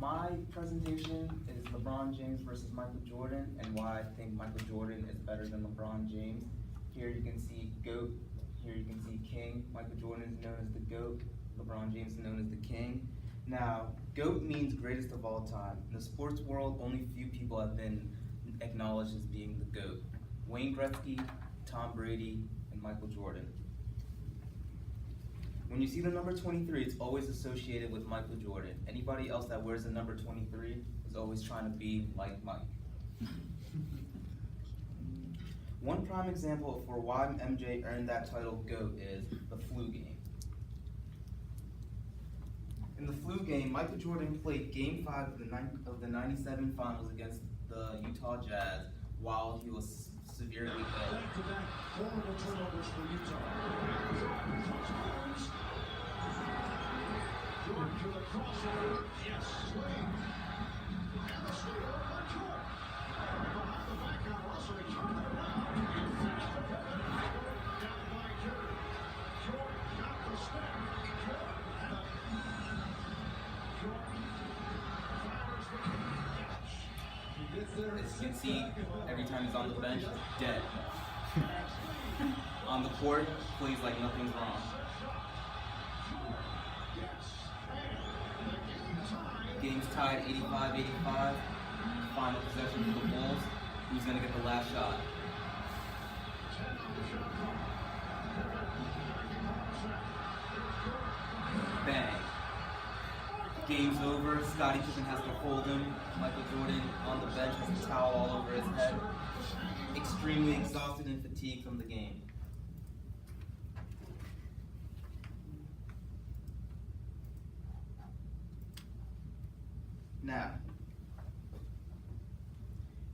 My presentation is LeBron James versus Michael Jordan and why I think Michael Jordan is better than LeBron James. Here you can see GOAT, here you can see King. Michael Jordan is known as the GOAT, LeBron James is known as the King. Now, GOAT means greatest of all time. In the sports world, only few people have been acknowledged as being the GOAT. Wayne Gretzky, Tom Brady, and Michael Jordan. When you see the number 23, it's always associated with Michael Jordan. Anybody else that wears the number 23 is always trying to be like Mike. One prime example for why MJ earned that title GOAT is the flu game. In the flu game, Michael Jordan played Game 5 of the 97 finals against the Utah Jazz while he was severely ill. Back-to-back horrible turnovers for Utah. Jordan to the crossover. Yes. Swing. And the steal by Jordan. Behind the back on Russell. He turned it around. And finished the pivot. Down by Jordan. Jordan got the step. Jordan had it. Jordan fires the catch. He gets there. As you can see, every time he's on the bench, dead. On the court, plays like nothing's wrong. Game's tied 85-85. Final possession for the Bulls. Who's gonna get the last shot? Bang. Game's over. Scottie Pippen has to hold him. Michael Jordan on the bench has a towel all over his head. Extremely exhausted and fatigued from the game. Now,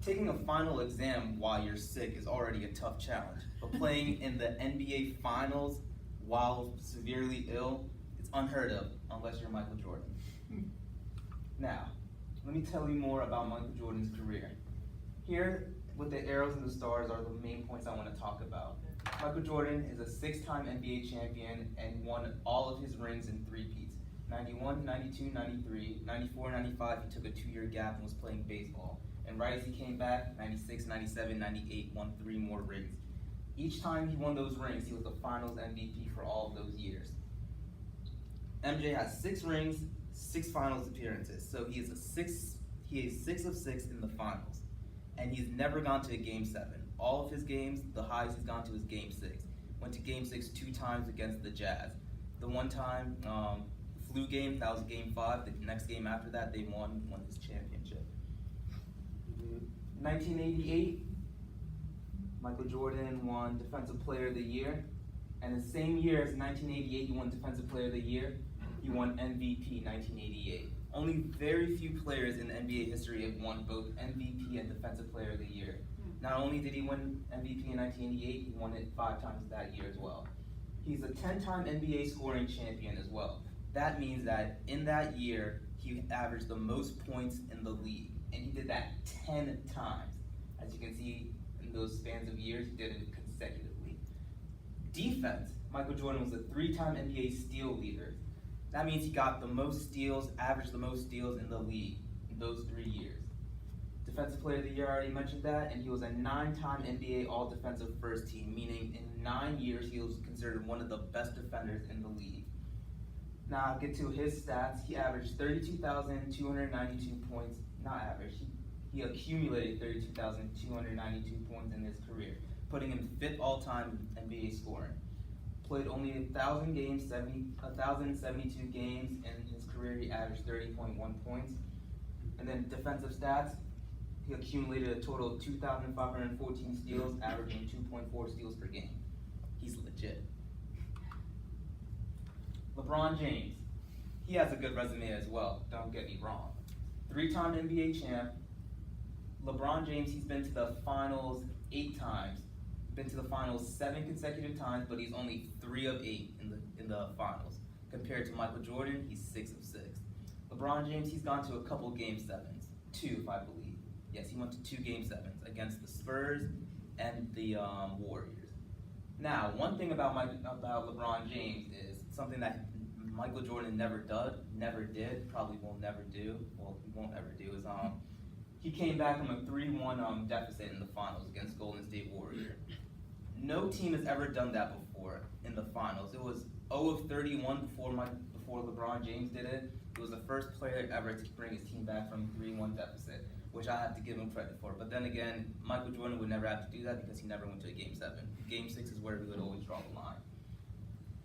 taking a final exam while you're sick is already a tough challenge, but playing in the NBA Finals while severely ill, it's unheard of unless you're Michael Jordan. Now, let me tell you more about Michael Jordan's career. Here, with the arrows and the stars are the main points I want to talk about. Michael Jordan is a 6-time NBA champion and won all of his rings in three-peats. 91, 92, 93, 94, 95, he took a 2-year gap and was playing baseball. And right as he came back, 96, 97, 98, won 3 more rings. Each time he won those rings, he was the finals MVP for all of those years. MJ has 6 rings, 6 finals appearances. So he is 6 of 6 in the finals. And he's never gone to a game 7. All of his games, the highest he's gone to is game 6. Went to game 6 2 times against the Jazz. The one time, flu game, that was game 5. The next game after that, they won his championship. 1988, Michael Jordan won Defensive Player of the Year. And the same year as 1988, he won Defensive Player of the Year. He won MVP 1988. Only very few players in NBA history have won both MVP and Defensive Player of the Year. Not only did he win MVP in 1988, he won it 5 times that year as well. He's a 10-time NBA scoring champion as well. That means that in that year, he averaged the most points in the league. And he did that 10 times. As you can see, in those spans of years, he did it consecutively. Defense, Michael Jordan was a 3-time NBA steal leader. That means he got the most steals, averaged the most steals in the league in those 3 years. Defensive Player of the Year, I already mentioned that, and he was a 9-time NBA All-Defensive First Team, meaning in 9 years he was considered one of the best defenders in the league. Now I'll get to his stats. He averaged 32,292 points, not average, he accumulated 32,292 points in his career, putting him 5th all-time NBA scoring. Played only 1,000 games, 1,072 games, and in his career he averaged 30.1 points. And then defensive stats, he accumulated a total of 2,514 steals, averaging 2.4 steals per game. He's legit. LeBron James, he has a good resume as well, don't get me wrong. 3-time NBA champ. LeBron James, he's been to the finals 8 times. Been to the finals 7 consecutive times, but he's only 3 of 8 in the finals. Compared to Michael Jordan, he's 6 of 6. LeBron James, he's gone to a couple game 7s, 2 if I believe. Yes, he went to 2 game 7s against the Spurs and the Warriors. Now, one thing about LeBron James is something that Michael Jordan never did, probably will never do, well, he won't ever do, is he came back from a 3-1 deficit in the finals against Golden State Warriors. No team has ever done that before in the finals. It was 0 of 31 before LeBron James did it. It was the first player ever to bring his team back from a 3-1 deficit, which I have to give him credit for. But then again, Michael Jordan would never have to do that because he never went to a Game 7. Game 6 is where we would always draw the line.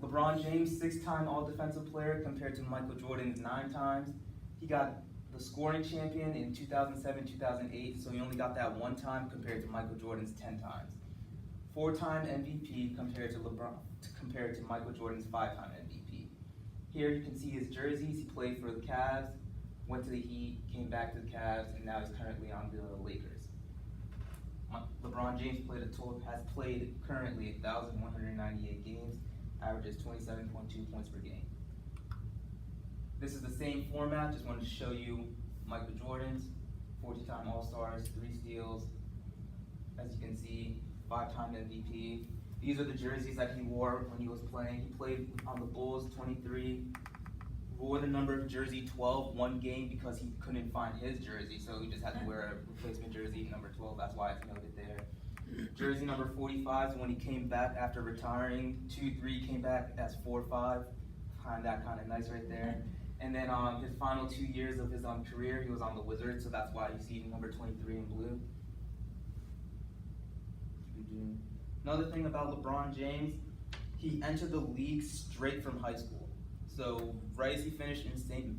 LeBron James, 6-time All-Defensive Player compared to Michael Jordan's 9 times. He got the scoring champion in 2007, 2008, so he only got that 1 time compared to Michael Jordan's 10 times. 4-time MVP compared to Michael Jordan's 5-time MVP. Here you can see his jerseys. He played for the Cavs, went to the Heat, came back to the Cavs, and now he's currently on the Lakers. LeBron James has played currently 1,198 games, averages 27.2 points per game. This is the same format, just wanted to show you Michael Jordan's, 14-time All-Stars, 3 steals. As you can see, 5-time MVP. These are the jerseys that he wore when he was playing. He played on the Bulls, 23. Wore the number jersey 12 one game because he couldn't find his jersey, so he just had to wear a replacement jersey, number 12. That's why it's noted there. Jersey number 45 is when he came back after retiring. 2-3 came back as 4-5. Find that kind of nice right there. And then his final 2 years of his career, he was on the Wizards, so that's why you see number 23 in blue. Another thing about LeBron James, he entered the league straight from high school. So right as he finished in St.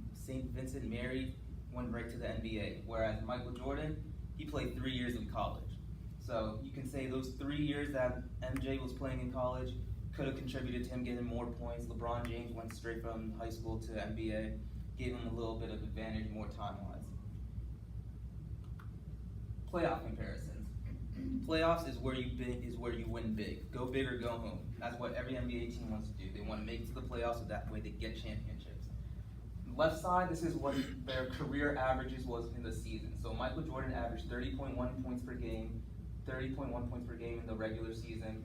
Vincent Mary, went right to the NBA. Whereas Michael Jordan, he played 3 years in college. So you can say those 3 years that MJ was playing in college could have contributed to him getting more points. LeBron James went straight from high school to NBA, gave him a little bit of advantage more time-wise. Playoff comparisons. Playoffs is where you win big. Go big or go home. That's what every NBA team wants to do. They want to make it to the playoffs so that way they get championships. Left side, this is what their career averages was in the season. So Michael Jordan averaged 30.1 points per game, 30.1 points per game in the regular season.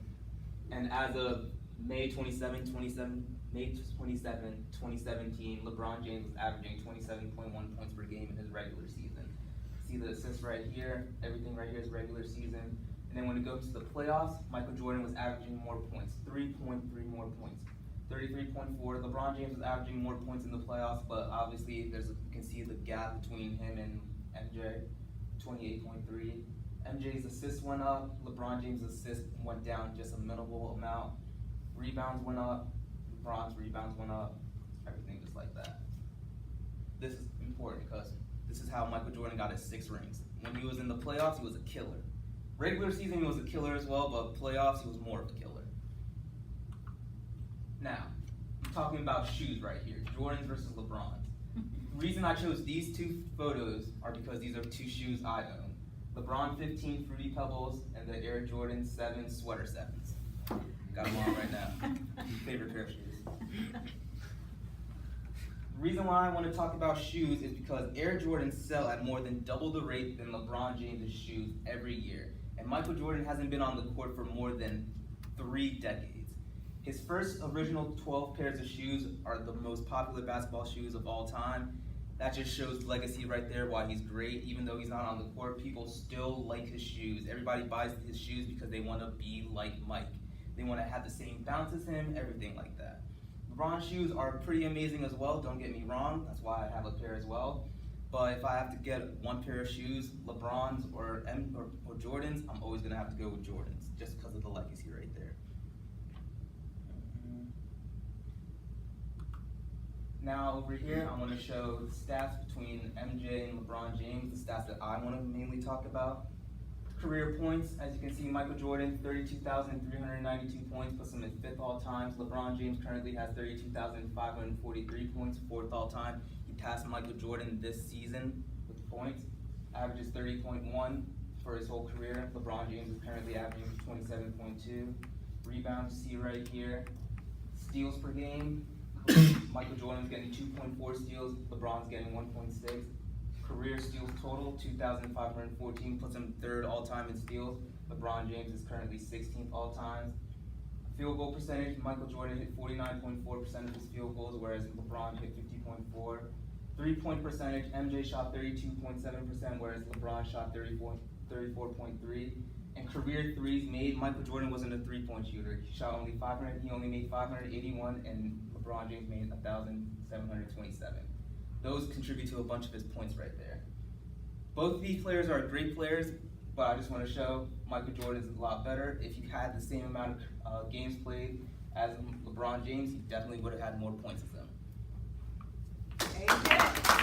And as of May 27, 2017, LeBron James was averaging 27.1 points per game in his regular season. See the assists right here, everything right here is regular season. And then when it goes to the playoffs, Michael Jordan was averaging more points, 3.3 more points. 33.4, LeBron James was averaging more points in the playoffs, but obviously you can see the gap between him and MJ, 28.3. MJ's assists went up, LeBron James' assists went down just a minimal amount. Rebounds went up, LeBron's rebounds went up, everything just like that. This is important because this is how Michael Jordan got his 6 rings. When he was in the playoffs, he was a killer. Regular season, he was a killer as well, but playoffs, he was more of a killer. Now, I'm talking about shoes right here, Jordans versus LeBron's. The reason I chose these 2 photos are because these are 2 shoes I own. LeBron 15 Fruity Pebbles and the Air Jordan 7 Sweater 7s. Got them on right now. Favorite pair of shoes. The reason why I want to talk about shoes is because Air Jordans sell at more than double the rate than LeBron James' shoes every year. And Michael Jordan hasn't been on the court for more than 3 decades. His first original 12 pairs of shoes are the most popular basketball shoes of all time. That just shows legacy right there, why he's great. Even though he's not on the court, people still like his shoes. Everybody buys his shoes because they want to be like Mike. They want to have the same bounce as him, everything like that. LeBron's shoes are pretty amazing as well, don't get me wrong. That's why I have a pair as well. But if I have to get one pair of shoes, LeBron's or Jordan's, I'm always going to have to go with Jordan's just because of the legacy right there. Now over here, I'm going to show the stats between MJ and LeBron James, the stats that I want to mainly talk about. Career points, as you can see, Michael Jordan, 32,392 points, puts him in 5th all time. LeBron James currently has 32,543 points, 4th all time. He passed Michael Jordan this season with points, averages 30.1 for his whole career. LeBron James is currently averaging 27.2. Rebounds, you see right here. Steals per game, Michael Jordan's getting 2.4 steals, LeBron's getting 1.6. Career steals total, 2,514, puts him 3rd all-time in steals. LeBron James is currently 16th all-time. Field goal percentage, Michael Jordan hit 49.4% of his field goals, whereas LeBron hit 50.4%. 3-point percentage, MJ shot 32.7%, whereas LeBron shot 34.3%. And career threes made, Michael Jordan wasn't a three-point shooter. He only made 581, and LeBron James made 1,727. Those contribute to a bunch of his points right there. Both of these players are great players, but I just want to show Michael Jordan is a lot better. If you had the same amount of games played as LeBron James, you definitely would have had more points as them. Amen.